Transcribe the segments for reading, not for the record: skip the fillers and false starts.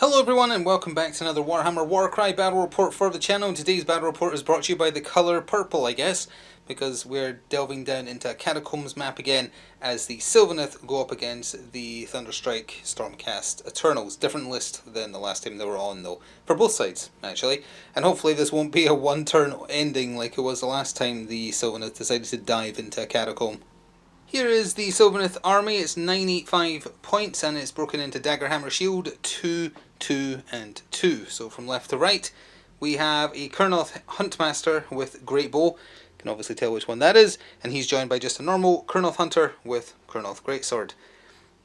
Hello everyone and welcome back to another Warhammer Warcry battle report for the channel. Today's battle report is brought to you by the colour purple, I guess, because we're delving down into a Catacombs map again as the Sylvaneth go up against the Thunderstrike Stormcast Eternals. Different list than the last time they were on though, for both sides actually, and hopefully this won't be a one-turn ending like it was the last time the Sylvaneth decided to dive into a catacomb. Here is the Sylvaneth army. It's 985 points and it's broken into Dagger, Hammer, Shield, 2, 2 and 2. So from left to right we have a Kurnoth Huntmaster with Great Bow. You can obviously tell which one that is, and he's joined by just a normal Kurnoth Hunter with Kurnoth Greatsword.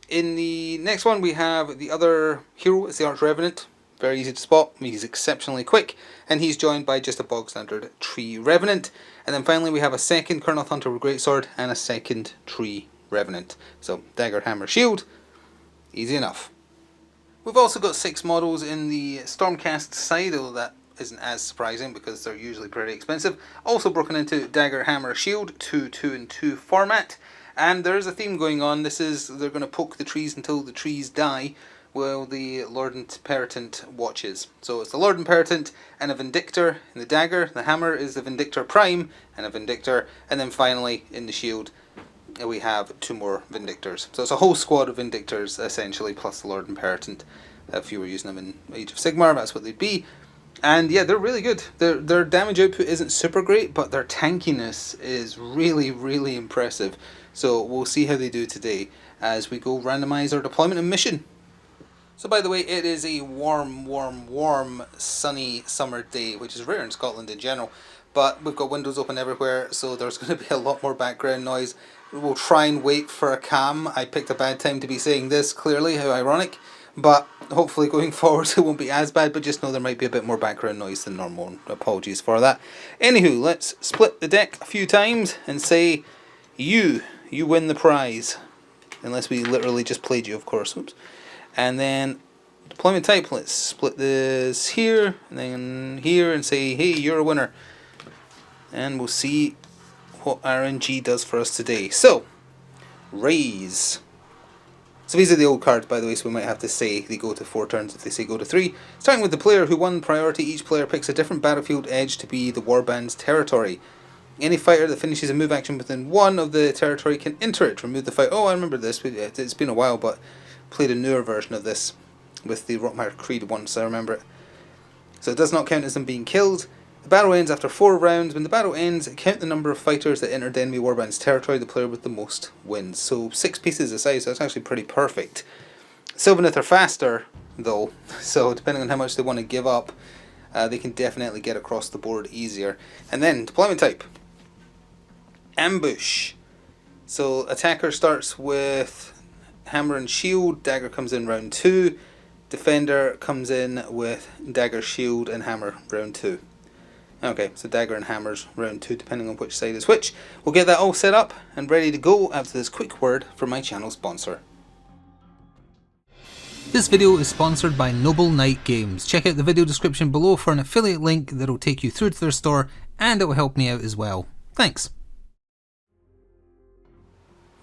In the next one we have the other hero, it's the Arch Revenant. Very easy to spot, he's exceptionally quick, and he's joined by just a bog standard Tree Revenant. And then finally we have a second Kurnoth Hunter with Greatsword and a second Tree Revenant. So Dagger, Hammer, Shield, easy enough. We've also got 6 models in the Stormcast side, although that isn't as surprising because they're usually pretty expensive. Also broken into Dagger, Hammer, Shield, 2, 2 and 2 format. And there is a theme going on. This is, they're going to poke the trees until the trees die, while the Lord Imperatant watches. So it's the Lord Imperatant and a Vindictor in the Dagger. The Hammer is the Vindictor Prime and a Vindictor. And then finally in the Shield we have 2 more Vindictors. So it's a whole squad of Vindictors essentially, plus the Lord Imperatant. If you were using them in Age of Sigmar, that's what they'd be. And yeah, they're really good. Their damage output isn't super great, but their tankiness is really, really impressive. So we'll see how they do today as we go randomise our deployment and mission. So by the way, it is a warm, sunny summer day, which is rare in Scotland in general. But we've got windows open everywhere, so there's going to be a lot more background noise. We'll try and wait for a cam. I picked a bad time to be saying this, clearly, how ironic. But hopefully going forward it won't be as bad, but just know there might be a bit more background noise than normal. Apologies for that. Anywho, let's split the deck a few times and say, you win the prize. Unless we literally just played you, of course. Oops. And then deployment type, let's split this here and then here and say, hey, you're a winner. And we'll see what RNG does for us today. So, raise. So these are the old cards, by the way, so we might have to say they go to 4 turns if they say go to 3. Starting with the player who won priority, each player picks a different battlefield edge to be the warband's territory. Any fighter that finishes a move action within 1 of the territory can enter it. Remove the fight. Oh, I remember this. It's been a while, but played a newer version of this with the Warhammer Creed once, I remember it. So it does not count as them being killed. The battle ends after 4 rounds. When the battle ends, count the number of fighters that entered the enemy warband's territory. The player with the most wins. So 6 pieces a size, so that's actually pretty perfect. Sylvaneth are faster, though, so depending on how much they want to give up, they can definitely get across the board easier. And then, deployment type. Ambush. So attacker starts with Hammer and Shield, Dagger comes in round 2, Defender comes in with Dagger, Shield and Hammer round 2. Okay, so Dagger and Hammers round 2 depending on which side is which. We'll get that all set up and ready to go after this quick word from my channel sponsor. This video is sponsored by Noble Knight Games. Check out the video description below for an affiliate link that will take you through to their store and it will help me out as well. Thanks.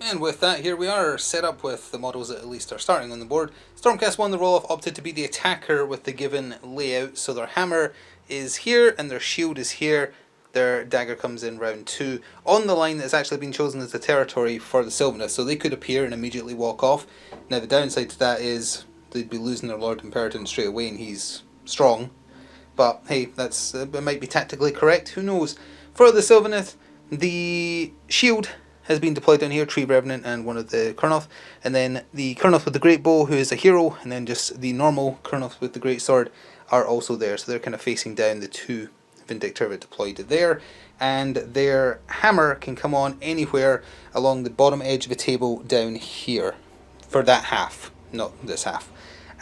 And with that, here we are, set up with the models that at least are starting on the board. Stormcast won the roll-off, opted to be the attacker with the given layout. So their hammer is here and their shield is here. Their dagger comes in round 2 on the line that's actually been chosen as the territory for the Sylvaneth. So they could appear and immediately walk off. Now the downside to that is they'd be losing their Lord Imperatant straight away and he's strong. But hey, that's it might be tactically correct, who knows. For the Sylvaneth, the shield has been deployed down here, Tree Revenant and one of the Kurnoth, and then the Kurnoth with the Great Bow, who is a hero, and then just the normal Kurnoth with the Great Sword are also there, so they're kind of facing down the 2 Vindictor deployed there, and their hammer can come on anywhere along the bottom edge of the table down here, for that half, not this half.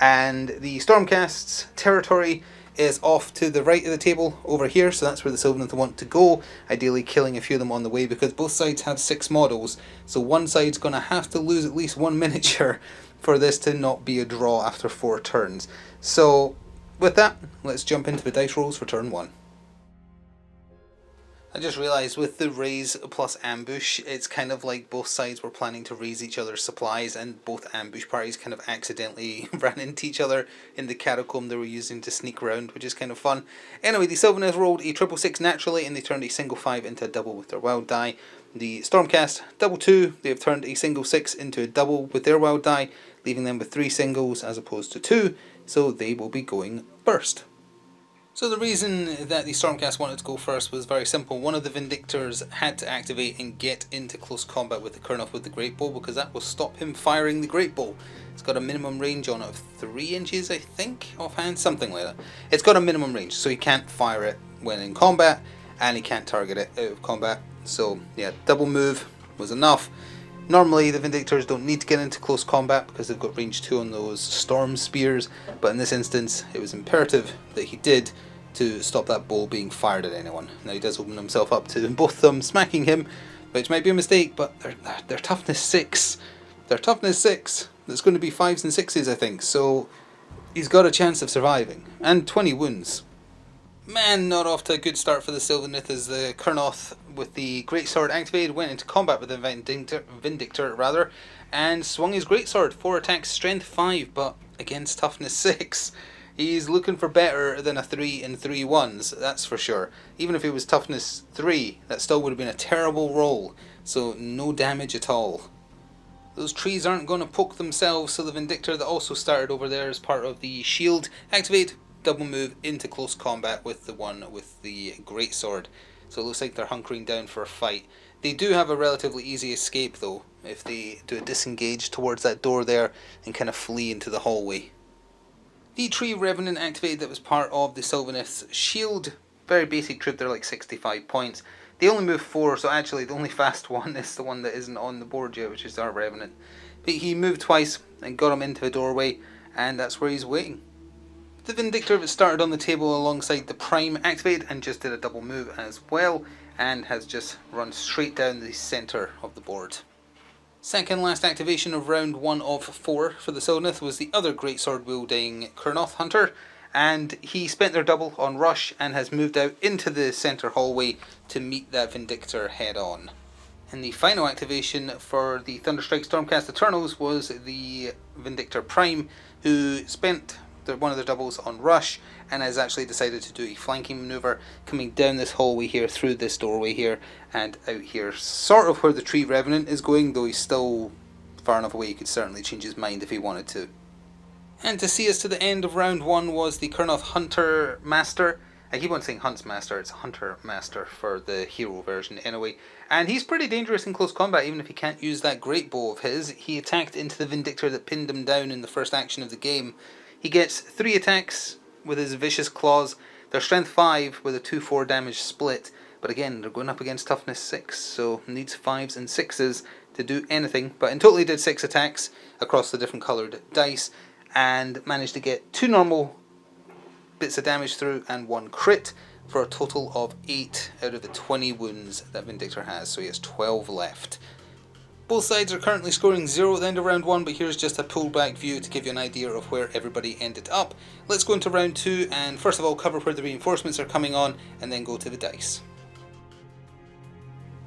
And the Stormcast's territory is off to the right of the table over here, so that's where the Sylvaneth want to go, ideally killing a few of them on the way because both sides have 6 models, so one side's going to have to lose at least 1 miniature for this to not be a draw after 4 turns. So with that, let's jump into the dice rolls for turn 1. I just realised with the raise plus ambush, it's kind of like both sides were planning to raise each other's supplies, and both ambush parties kind of accidentally ran into each other in the catacomb they were using to sneak around, which is kind of fun. Anyway, the Sylvaneth rolled a 666 naturally, and they turned a single 5 into a double with their wild die. The Stormcast, double 2, they have turned a single 6 into a double with their wild die, leaving them with 3 singles as opposed to 2, so they will be going first. So the reason that the Stormcast wanted to go first was very simple. One of the Vindictors had to activate and get into close combat with the Kurnoth with the Great Bow, because that will stop him firing the Great Bow. It's got a minimum range on it of 3 inches, I think, offhand, something like that. It's got a minimum range, so he can't fire it when in combat, and he can't target it out of combat. So yeah, double move was enough. Normally the Vindictors don't need to get into close combat because they've got range 2 on those storm spears, but in this instance it was imperative that he did to stop that bow being fired at anyone. Now he does open himself up to both of them smacking him, which might be a mistake, but they're toughness 6. They're toughness 6. There's going to be 5s and 6s, I think, so he's got a chance of surviving. And 20 wounds. Man, not off to a good start for the Sylvaneth, as the Kurnoth with the Greatsword activated went into combat with the Vindictor, and swung his Greatsword. 4 attacks, strength 5, but against toughness 6. He's looking for better than a 3 and 3 1s, that's for sure. Even if it was toughness 3, that still would have been a terrible roll, so no damage at all. Those trees aren't going to poke themselves, so the Vindictor that also started over there as part of the shield activate. Double move into close combat with the one with the Greatsword. So it looks like they're hunkering down for a fight. They do have a relatively easy escape though, if they do a disengage towards that door there and kind of flee into the hallway. The Tree Revenant activated that was part of the Sylvaneth's shield. Very basic troop, they're like 65 points. They only move 4, so actually the only fast one is the one that isn't on the board yet, which is our Revenant. But he moved twice and got him into a doorway, and that's where he's waiting. The Vindictor started on the table alongside the Prime activated and just did a double move as well, and has just run straight down the centre of the board. Second last activation of round 1 of 4 for the Sylvaneth was the other Greatsword wielding Kurnoth Hunter, and he spent their double on rush and has moved out into the centre hallway to meet that Vindictor head on. And the final activation for the Thunderstrike Stormcast Eternals was the Vindictor Prime, who spent one of their doubles on rush and has actually decided to do a flanking maneuver, coming down this hallway here, through this doorway here, and out here, sort of where the Tree Revenant is going, though he's still far enough away he could certainly change his mind if he wanted to. And to see us to the end of round 1 was the Kurnoth Hunter Master. I keep on saying Hunts Master, it's Hunter Master for the hero version anyway. And he's pretty dangerous in close combat, even if he can't use that great bow of his. He attacked into the Vindictor that pinned him down in the first action of the game. He gets 3 attacks with his Vicious Claws. They're strength 5 with a 2-4 damage split. But again, they're going up against toughness 6, so needs 5s and 6s to do anything. But in total he did 6 attacks across the different coloured dice, and managed to get 2 normal bits of damage through and 1 crit, for a total of 8 out of the 20 wounds that Vindictor has, so he has 12 left. Both sides are currently scoring 0 at the end of round 1, but here's just a pullback view to give you an idea of where everybody ended up. Let's go into round 2 and first of all cover where the reinforcements are coming on, and then go to the dice.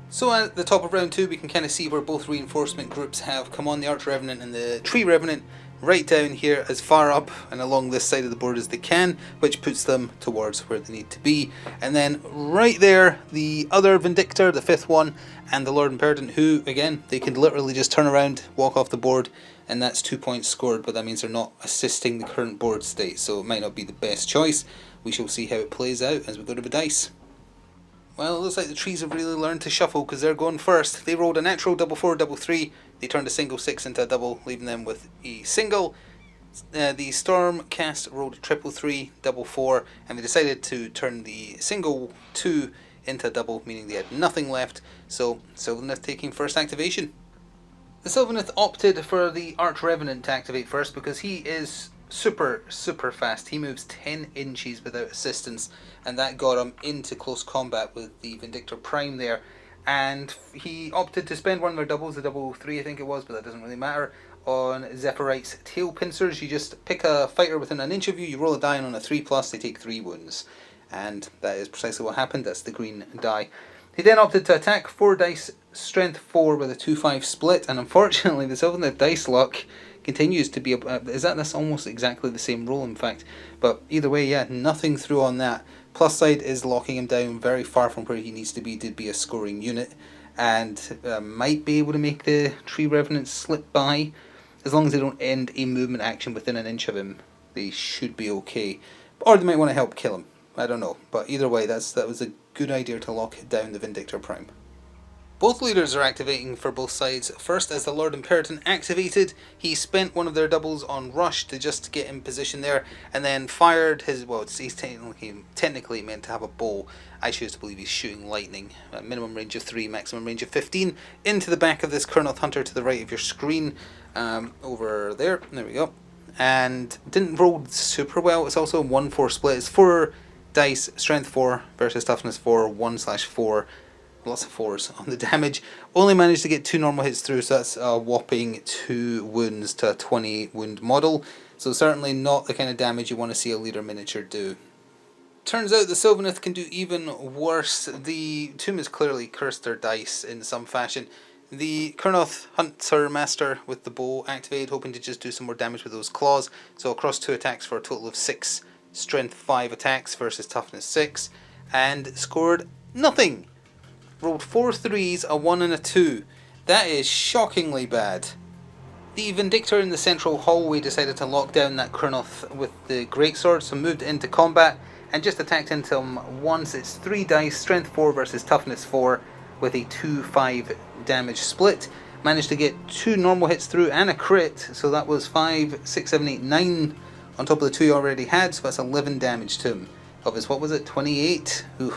So at the top of round 2 we can kind of see where both reinforcement groups have come on, the Arch Revenant and the Tree Revenant, right down here as far up and along this side of the board as they can, which puts them towards where they need to be. And then right there, the other Vindictor, the 5th one, and the Lord Imperator, who, again, they can literally just turn around, walk off the board, and that's 2 points scored, but that means they're not assisting the current board state, so it might not be the best choice. We shall see how it plays out as we go to the dice. Well, it looks like the trees have really learned to shuffle, because they're going first. They rolled a natural double 4, double 3. They turned a single 6 into a double, leaving them with a single. The Stormcast rolled a triple 3, double 4, and they decided to turn the single 2 into a double, meaning they had nothing left. So Sylvaneth taking first activation. The Sylvaneth opted for the Arch Revenant to activate first because he is super fast. He moves 10 inches without assistance, and that got him into close combat with the Vindictor Prime there. And he opted to spend one of their doubles, the double 3 I think it was, but that doesn't really matter, on Zephyrite's Tail Pincers. You just pick a fighter within an inch of you, you roll a die, and on a 3+, they take 3 wounds. And that is precisely what happened. That's the green die. He then opted to attack 4 dice, strength 4 with a 2-5 split, and unfortunately the Sylvaneth dice luck continues to be... that's almost exactly the same roll, in fact. But either way, yeah, nothing through on that. Plus side is locking him down very far from where he needs to be a scoring unit, and might be able to make the Tree Revenants slip by. As long as they don't end a movement action within an inch of him, they should be okay. Or they might want to help kill him. I don't know. But either way, that was a good idea to lock down the Vindictor Prime. Both leaders are activating for both sides. First, as the Lord Imperator activated, he spent one of their doubles on Rush to just get in position there, and then fired his... well, he's technically meant to have a bow. I choose to believe he's shooting lightning. A minimum range of 3, maximum range of 15, into the back of this Kurnoth Hunter to the right of your screen. Over there. There we go. And didn't roll super well. It's also a 1-4 split. It's 4 dice, strength 4 versus toughness 4, 1/4. Lots of 4s on the damage. Only managed to get 2 normal hits through, so that's a whopping 2 wounds to a 20 wound model. So certainly not the kind of damage you want to see a leader miniature do. Turns out the Sylvaneth can do even worse. The Tomb has clearly cursed their dice in some fashion. The Kurnoth Hunter Master with the bow activated, hoping to just do some more damage with those claws. So across 2 attacks for a total of 6 strength 5 attacks versus toughness 6. And scored nothing. Rolled 4 3s, a 1 and a 2. That is shockingly bad. The Vindictor in the central hallway decided to lock down that Kurnoth with the greatsword, so moved into combat and just attacked into him once. It's 3 dice, strength 4 versus toughness 4 with a 2-5 damage split. Managed to get 2 normal hits through and a crit, so that was 5, 6, 7, 8, 9 on top of the 2 he already had, so that's 11 damage to him. Of his, 28? Ooh.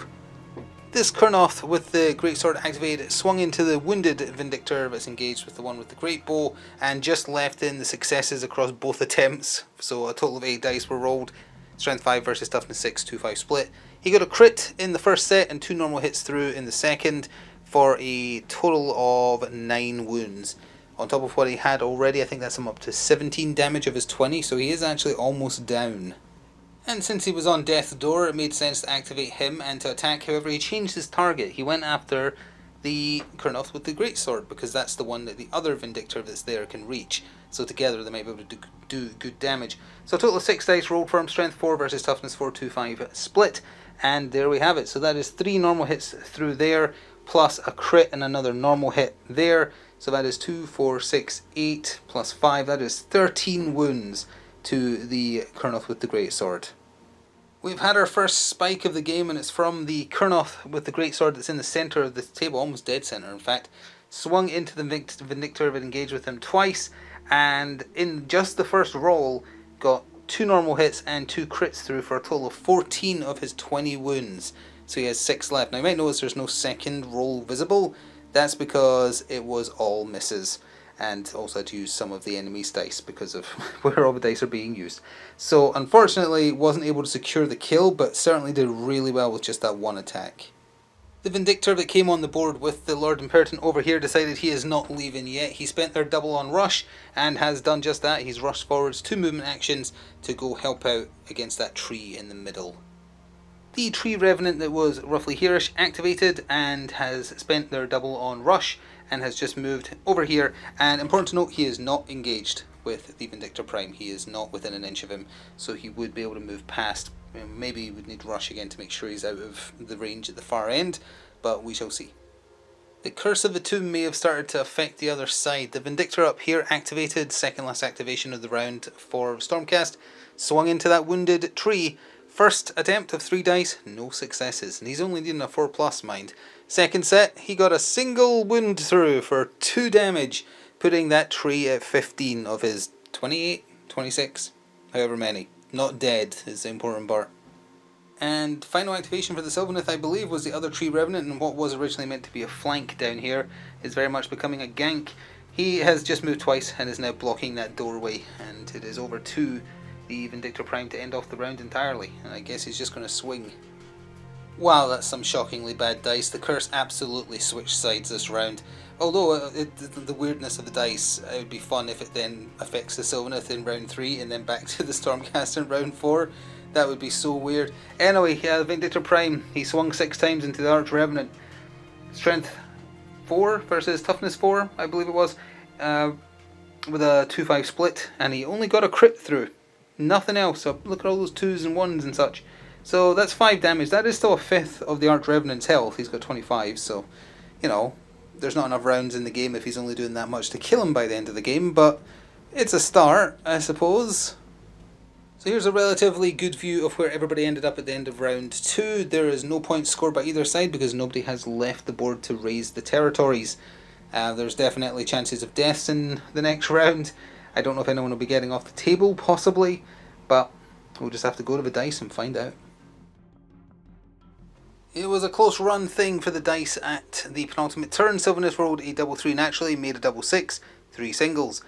This Kurnoth with the greatsword activated swung into the wounded Vindictor that's engaged with the one with the great bow, and just left in the successes across both attempts. So a total of 8 dice were rolled. Strength 5 versus toughness 6, 2-5 split. He got a crit in the first set and 2 normal hits through in the second for a total of 9 wounds. On top of what he had already, I think that's him up to 17 damage of his 20, so he is actually almost down. And since he was on death's door, it made sense to activate him and to attack. However, he changed his target. He went after the Kurnoth with the greatsword, because that's the one that the other Vindictor that's there can reach. So together they might be able to do good damage. So a total of 6 dice rolled for him, strength 4 versus toughness 4, 2-5 split. And there we have it. So that is 3 normal hits through there, plus a crit and another normal hit there. So that is 2, 4, 6, 8 plus 5. That is 13 wounds to the Kurnoth with the greatsword. We've had our first spike of the game, and it's from the Kurnoth with the greatsword that's in the centre of the table, almost dead centre in fact. Swung into the Vindictor, but engaged with him twice, and in just the first roll got 2 normal hits and 2 crits through for a total of 14 of his 20 wounds. So he has 6 left. Now you might notice there's no second roll visible. That's because it was all misses, and also had to use some of the enemy's dice because of where all the dice are being used. So unfortunately wasn't able to secure the kill, but certainly did really well with just that one attack. The Vindictor that came on the board with the Lord Imperator over here decided he is not leaving yet. He spent their double on Rush and has done just that. He's rushed forwards 2 movement actions to go help out against that tree in the middle. The Tree Revenant that was roughly here-ish activated and has spent their double on Rush and has just moved over here. And important to note, he is not engaged with the Vindictor Prime. He is not within an inch of him, so he would be able to move past. Maybe he would need Rush again to make sure he's out of the range at the far end, but we shall see. The Curse of the Tomb may have started to affect the other side. The Vindictor up here activated, second last activation of the round for Stormcast, swung into that wounded tree. First attempt of 3 dice, no successes, and he's only needing a 4+, mind. Second set, he got a single wound through for 2 damage, putting that tree at 15 of his 28, 26, however many. Not dead is the important part. And final activation for the Sylvaneth, I believe, was the other Tree Revenant, and what was originally meant to be a flank down here is very much becoming a gank. He has just moved twice and is now blocking that doorway, and it is over to the Vindictor Prime to end off the round entirely, and I guess he's just going to swing. Wow, that's some shockingly bad dice. The curse absolutely switched sides this round. Although the weirdness of the dice, it would be fun if it then affects the Sylvaneth in round 3 and then back to the Stormcast in round 4. That would be so weird. Anyway, Vindictor Prime, he swung 6 times into the Arch Revenant. strength 4 versus toughness 4, I believe it was, with a 2-5 split, and he only got a crit through. Nothing else. So look at all those 2s and 1s and such. So that's 5 damage. That is still a fifth of the Arch Revenant's health. He's got 25, so, you know, there's not enough rounds in the game if he's only doing that much to kill him by the end of the game, but it's a start, I suppose. So here's a relatively good view of where everybody ended up at the end of round 2. There is no points scored by either side because nobody has left the board to raise the territories. There's definitely chances of deaths in the next round. I don't know if anyone will be getting off the table, possibly, but we'll just have to go to the dice and find out. It was a close run thing for the dice at the penultimate turn. Sylvaneth rolled a double 3 naturally, made a double 6, 3 singles.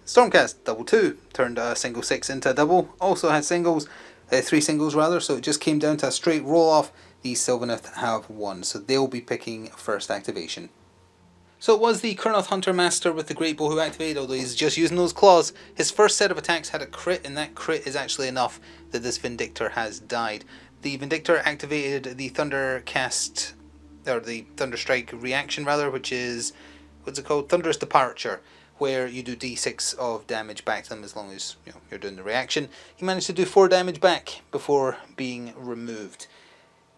Stormcast, double 2, turned a single 6 into a double, also had singles, 3 singles rather, so it just came down to a straight roll off. The Sylvaneth have won, so they'll be picking first activation. So it was the Kurnoth Hunter Master with the Great Bow who activated, although he's just using those claws. His first set of attacks had a crit, and that crit is actually enough that this Vindictor has died. The Vindictor activated the Thundercast, or the Thunderstrike reaction rather, which is, what's it called? Thunderous Departure, where you do d6 of damage back to them as long as you're doing the reaction. He managed to do 4 damage back before being removed.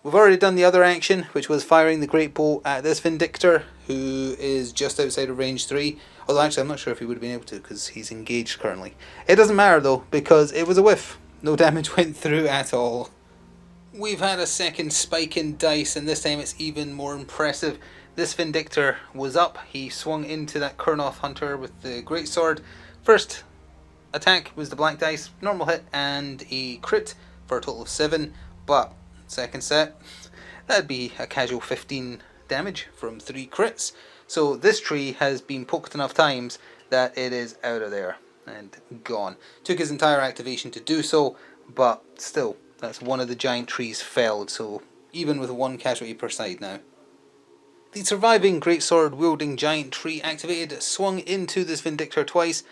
We've already done the other action, which was firing the Great Bow at this Vindictor, who is just outside of range 3. Although actually I'm not sure if he would have been able to, because he's engaged currently. It doesn't matter though, because it was a whiff. No damage went through at all. We've had a second spike in dice, and this time it's even more impressive. This Vindictor was up. He swung into that Kurnoth Hunter with the Greatsword. First attack was the black dice, normal hit, and a crit for a total of 7. But second set, that'd be a casual 15 damage from 3 crits. So this tree has been poked enough times that it is out of there and gone. Took his entire activation to do so, but still, that's one of the giant trees felled, so even with 1 casualty per side now. The surviving greatsword wielding giant tree activated, swung into this Vindictor twice.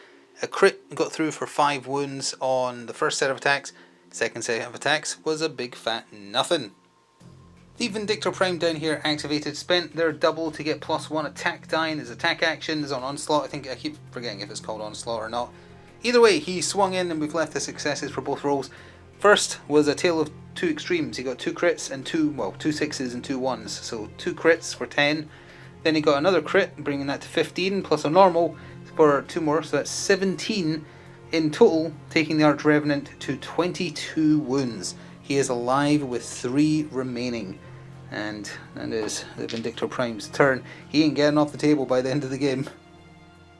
A crit got through for 5 wounds on the first set of attacks. Second set of attacks was a big fat nothing. The Vindictor Prime down here activated, spent their double to get +1 attack die in his attack action. Is on Onslaught. I keep forgetting if it's called Onslaught or not. Either way, he swung in and we've left the successes for both rolls. First was a tale of 2 extremes. He got 2 crits and 2 6s and 2 1s. So 2 crits for 10. Then he got another crit, bringing that to 15 plus a normal for 2 more. So that's 17 in total, taking the Arch Revenant to 22 wounds. He is alive with 3 remaining. And that is the Vindictor Prime's turn. He ain't getting off the table by the end of the game.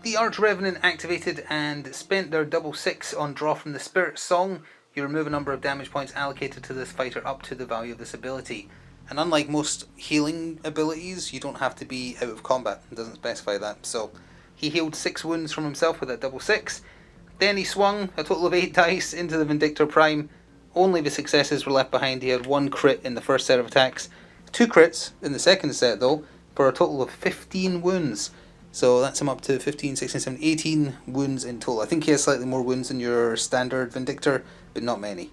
The Arch Revenant activated and spent their double 6 on draw from the Spirit Song. You remove a number of damage points allocated to this fighter up to the value of this ability. And unlike most healing abilities, you don't have to be out of combat. It doesn't specify that. So he healed 6 wounds from himself with that double 6. Then he swung a total of 8 dice into the Vindictor Prime. Only the successes were left behind. He had 1 crit in the first set of attacks. 2 crits in the second set though, for a total of 15 wounds. So that's him up to 15, 16, 17, 18 wounds in total. I think he has slightly more wounds than your standard Vindictor, but not many.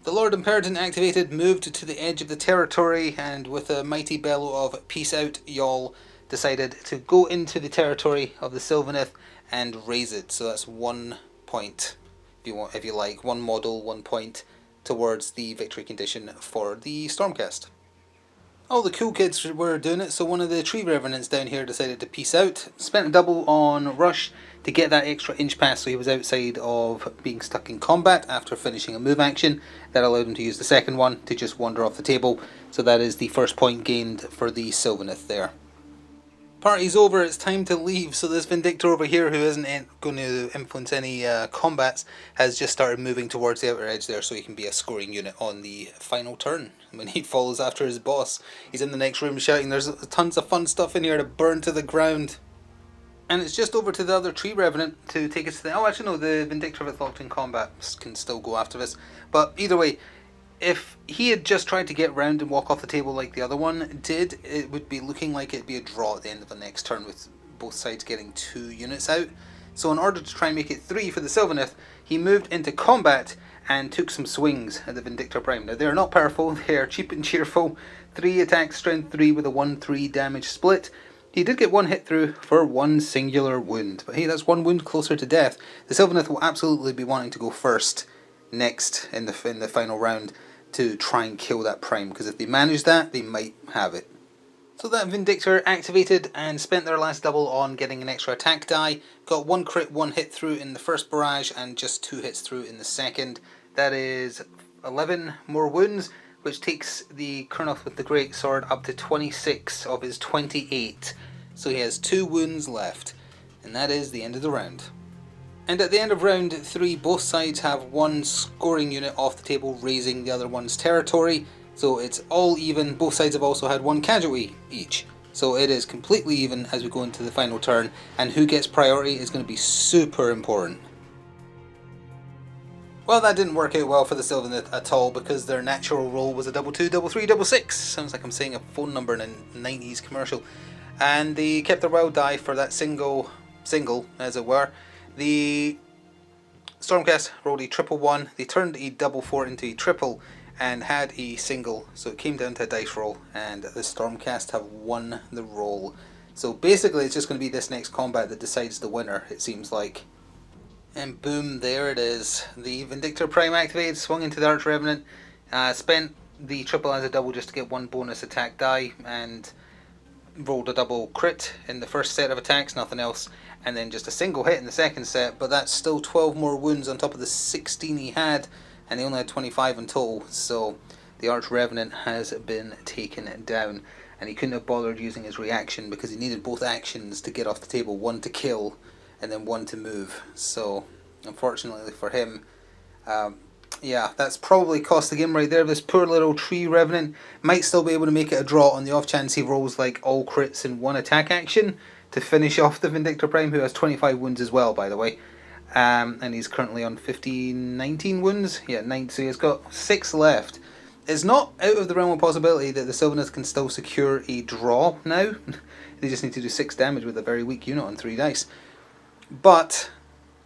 The Lord Imperator activated, moved to the edge of the territory, and with a mighty bellow of peace out, y'all decided to go into the territory of the Sylvaneth and raise it. So that's 1 point, if you like, 1 model, 1 point towards the victory condition for the Stormcast. All the cool kids were doing it, so one of the tree revenants down here decided to peace out. Spent a double on Rush to get that extra inch pass, so he was outside of being stuck in combat after finishing a move action. That allowed him to use the second one to just wander off the table, so that is the first point gained for the Sylvaneth there. Party's over, it's time to leave, so this Vindictor over here, who isn't going to influence any combats, has just started moving towards the outer edge there so he can be a scoring unit on the final turn when he follows after his boss. He's in the next room shouting, "There's tons of fun stuff in here to burn to the ground." And it's just over to the other tree revenant to take us to the... Oh, actually no, the Vindictor, if it's locked in combat, can still go after this. But either way, if he had just tried to get round and walk off the table like the other one did, it would be looking like it'd be a draw at the end of the next turn with both sides getting 2 units out. So in order to try and make it 3 for the Sylvaneth, he moved into combat and took some swings at the Vindictor Prime. Now they're not powerful, they're cheap and cheerful. 3 attack, strength 3 with a 1-3 damage split. He did get 1 hit through for 1 singular wound, but hey, that's 1 wound closer to death. The Sylvaneth will absolutely be wanting to go first next in the final round to try and kill that Prime, because if they manage that, they might have it. So that Vindictor activated and spent their last double on getting an extra attack die. Got 1 crit, 1 hit through in the first barrage and just 2 hits through in the second. That is 11 more wounds, which takes the Kurnoth with the Great Sword up to 26 of his 28. So he has 2 wounds left, and that is the end of the round. And at the end of round 3, both sides have 1 scoring unit off the table, raising the other one's territory. So it's all even. Both sides have also had 1 casualty each. So it is completely even as we go into the final turn, and who gets priority is going to be super important. Well, that didn't work out well for the Sylvaneth at all, because their natural roll was a 2-2, 3-3, 6. Sounds like I'm saying a phone number in a 90s commercial. And they kept their wild die for that single, as it were. The Stormcast rolled a 1-1. They turned a 4-4 into a triple and had a single, so it came down to a dice roll, and the Stormcast have won the roll. So basically it's just going to be this next combat that decides the winner, it seems like. And boom, there it is. The Vindictor Prime activated, swung into the Arch Revenant, spent the triple as a double just to get 1 bonus attack die, and rolled a double crit in the first set of attacks, nothing else, and then just a single hit in the second set, but that's still 12 more wounds on top of the 16 he had, and he only had 25 in total, so the Arch Revenant has been taken down, and he couldn't have bothered using his reaction because he needed both actions to get off the table, 1 to kill and then 1 to move. So unfortunately for him, yeah, that's probably cost the game right there. This poor little tree Revenant might still be able to make it a draw on the off chance he rolls like all crits in 1 attack action to finish off the Vindictor Prime, who has 25 wounds as well, by the way. And he's currently on 19 wounds. Yeah, 9. So he's got 6 left. It's not out of the realm of possibility that the Sylvaneth can still secure a draw now. They just need to do 6 damage with a very weak unit on 3 dice. But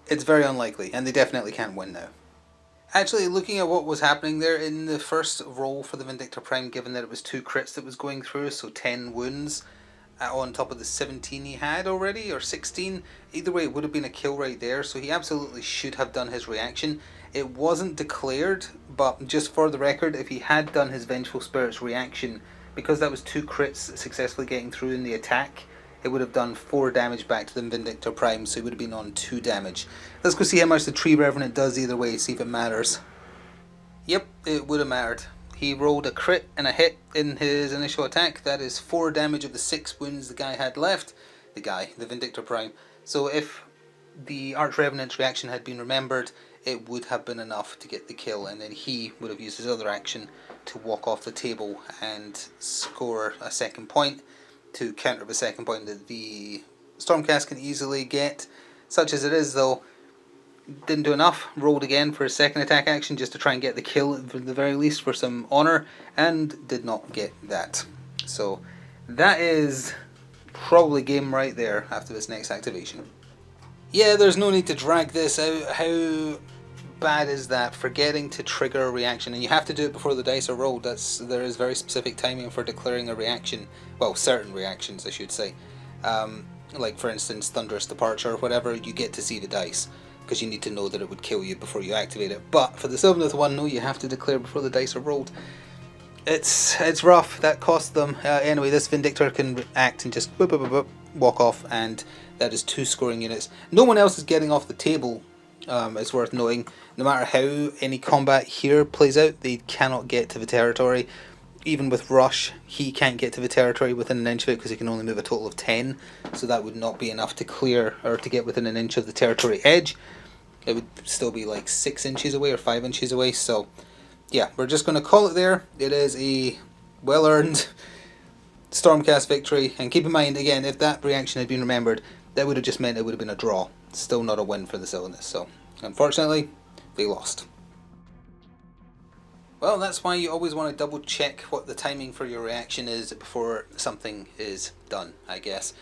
it's very unlikely, and they definitely can't win now. Actually, looking at what was happening there in the first roll for the Vindictor Prime, given that it was 2 crits that was going through, so 10 wounds, on top of the 17 he had already, or 16. Either way, it would have been a kill right there, so he absolutely should have done his reaction. It wasn't declared, but just for the record, if he had done his Vengeful Spirit's reaction, because that was 2 crits successfully getting through in the attack, it would have done 4 damage back to the Vindictor Prime, so he would have been on 2 damage. Let's go see how much the Tree Revenant does either way, see if it matters. Yep, it would have mattered. He rolled a crit and a hit in his initial attack. That is 4 damage of the 6 wounds the guy had left. The Vindictor Prime. So if the Arch Revenant's reaction had been remembered, it would have been enough to get the kill, and then he would have used his other action to walk off the table and score a second point to counter the second point that the Stormcast can easily get. Such as it is, though, didn't do enough. Rolled again for a second attack action just to try and get the kill at the very least for some honour, and did not get that. So that is probably game right there after this next activation. Yeah, there's no need to drag this out. How bad is that? Forgetting to trigger a reaction, and you have to do it before the dice are rolled. There is very specific timing for declaring a reaction. Well, certain reactions, I should say. Like for instance, Thunderous Departure or whatever, you get to see the dice, because you need to know that it would kill you before you activate it. But for the Sylvaneth one, no, you have to declare before the dice are rolled. It's rough. That cost them. Anyway, this Vindictor can act and just boop, boop, boop, boop, walk off, and that is 2 scoring units. No one else is getting off the table. It's worth noting. No matter how any combat here plays out, they cannot get to the territory. Even with Rush, he can't get to the territory within an inch of it because he can only move a total of 10. So that would not be enough to clear or to get within an inch of the territory edge. It would still be like 6 inches away or 5 inches away. So yeah, we're just going to call it there. It is a well-earned Stormcast victory. And keep in mind, again, if that reaction had been remembered, that would have just meant it would have been a draw. Still not a win for the Sylvaneth. So unfortunately, they lost. Well, that's why you always want to double check what the timing for your reaction is before something is done, I guess.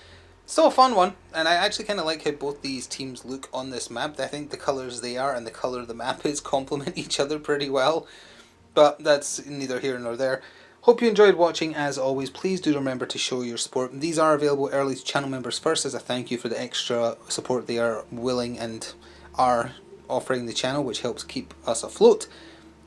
Still a fun one, and I actually kind of like how both these teams look on this map. I think the colours they are and the colour of the map is complement each other pretty well, but that's neither here nor there. Hope you enjoyed watching. As always, please do remember to show your support. These are available early to channel members first as a thank you for the extra support they are willing and are offering the channel, which helps keep us afloat.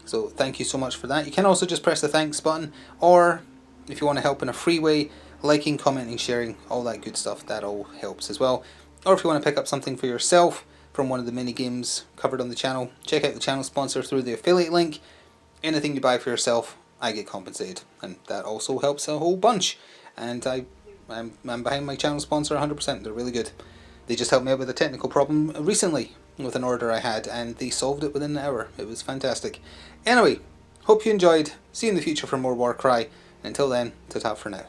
So thank you so much for that. You can also just press the thanks button, or if you want to help in a free way, liking, commenting, sharing, all that good stuff, that all helps as well. Or if you want to pick up something for yourself from one of the mini games covered on the channel, check out the channel sponsor through the affiliate link. Anything you buy for yourself, I get compensated, and that also helps a whole bunch. And I'm behind my channel sponsor 100%. They're really good. They just helped me out with a technical problem recently with an order I had, and they solved it within an hour. It was fantastic. Anyway, hope you enjoyed. See you in the future for more Warcry. Until then, ta-ta for now.